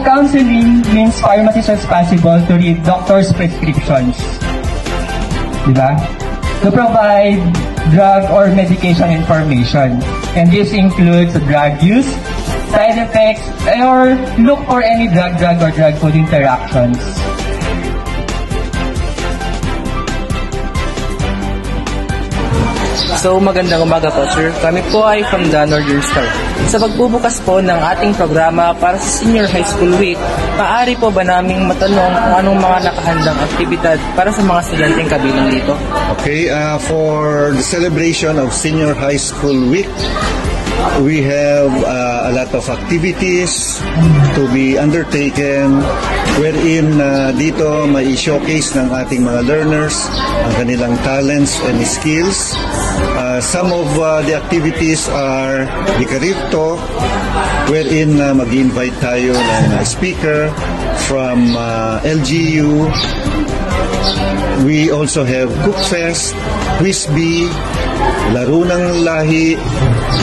counseling means pharmacist is responsible to read doctor's prescriptions. Diba? To provide drug or medication information. And this includes drug use, side effects, or look for any drug-drug or drug-food interactions. So magandang umaga po, sir. Kami po ay from the Northern Star. Sa pagbubukas po ng ating programa para sa Senior High School Week, maaari po ba naming matanong kung anong mga nakahandang aktibidad para sa mga estudyanteng kabilang dito? Okay, for the celebration of Senior High School Week, we have a lot of activities to be undertaken wherein dito may showcase ng ating mga learners ang kanilang talents and skills. Some of the activities are the career talk wherein mag-invite tayo ng speaker from LGU. We also have Cook Fest, Quiz Bee, Laro ng Lahi,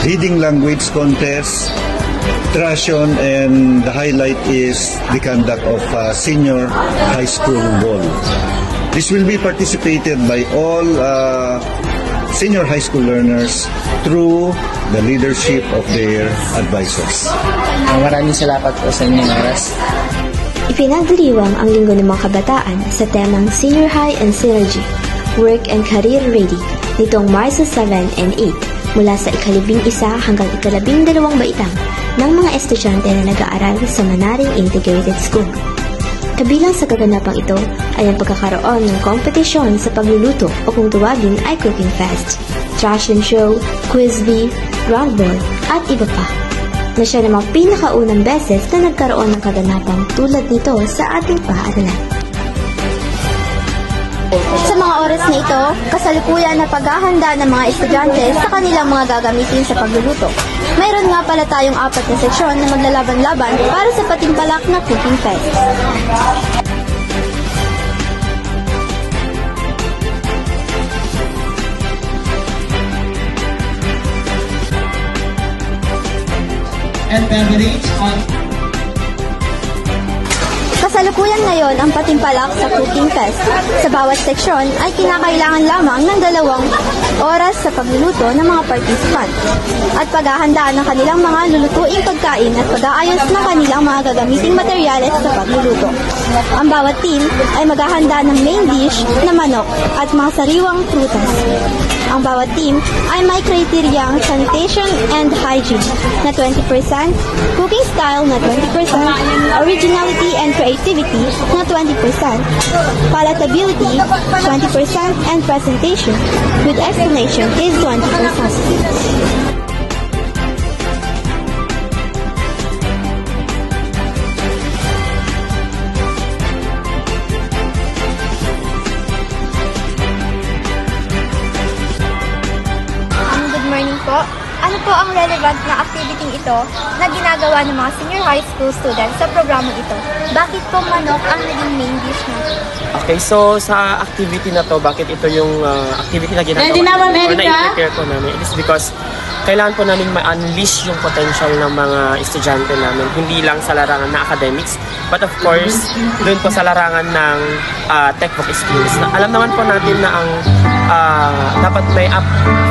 Reading Language Contest, Trashon, and the highlight is the conduct of Senior High School Ball. This will be participated by all senior high school learners through the leadership of their advisors. Maraming salamat po sa inyong oras. Ipinagdiriwang ang Linggo ng mga Kabataan sa temang Senior High and Synergy, Work and Career Ready nitong Marso 7 and 8 mula sa ika-11 hanggang ika-12 baitang ng mga estudyante na nag-aaral sa Manaring Integrated School. Kabilang sa kaganapang ito ay ang pagkakaroon ng kompetisyon sa pagluluto o kung tuwagin ay Cooking Fest, Trash and Show, Quiz Bee, Round Ball at iba pa. Na siya namang pinakaunang beses na nagkaroon ng kaganapang tulad nito sa ating paaralan. Sa mga oras na ito, kasalukuyan na paghahanda ng mga estudyante sa kanilang mga gagamitin sa pagluluto. Mayroon nga pala tayong 4 na seksyon na maglalaban-laban para sa patimpalak na Cooking Fest. And beverage on Kasalukuyan ngayon ang patimpalak sa Cooking Fest. Sa bawat seksyon ay kinakailangan lamang ng 2 oras sa pagluluto ng mga participant at paghahandaan ng kanilang mga lulutuing pagkain at pag-aayos ng kanilang mga gagamiting materyales sa pagluluto. Ang bawat team ay maghahanda ng main dish na manok at mga sariwang prutas. Ang bawat team ay may kriteryang sanitation and hygiene na 20%, cooking style na 20%, originality and creativity na 20%, palatability 20%, and presentation with explanation is 20%. Ano po ang relevant na activity ito na ginagawa ng mga senior high school students sa programang ito? Bakit po manok ang naging main dish natin? Okay, so sa activity na to, bakit ito yung activity na ginagawa or na-prepare po namin? It is because kailangan po namin ma-unleash yung potential ng mga estudyante namin, hindi lang sa larangan na academics, but of course, doon po sa larangan ng textbook skills. Alam naman po natin na ang dapat may up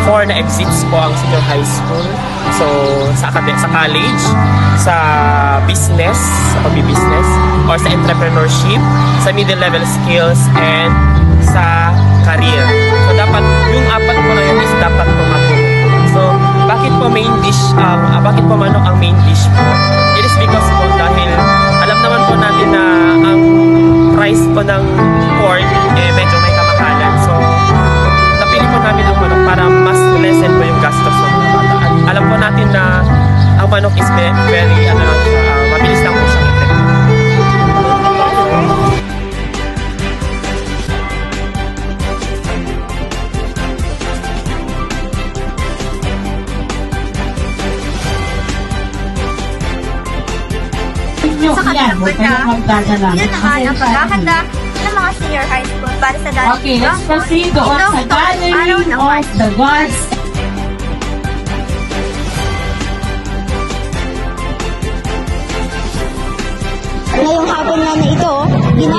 4 na exits po ang senior high school. So, sa college, sa business, sa pag-business, or sa entrepreneurship, sa middle level skills, and sa career. So, dapat, yung 4 po na yun is dapat po matulog. So, bakit po main dish, bakit po manok ang main dish po? It is because po dahil alam naman po natin na ang price po ng corn medyo may kamakalan. So, napili po namin ang manok para mas lessen po yung gastos ng mga bata. At alam po natin na ang manok is very, mabilis lang po siyang i-prepare. Sa kanilang banda, yun naman ang paghahanda ng mga senior high school para sa darating. Okay, let's proceed doon sa Gathering of the Gods.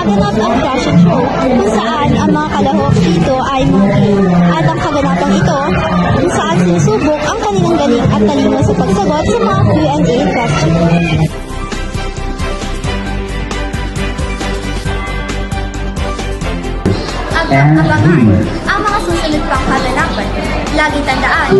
gaganap ang fashion show kung saan ang mga kalahok dito ay mga game. At ang kaganapang ito kung saan sinusubok ang kanilang galing at talino sa pagsagot sa mga Q&A questions. Abangan ang mga susunod pang kaganapan. Lagi tandaan,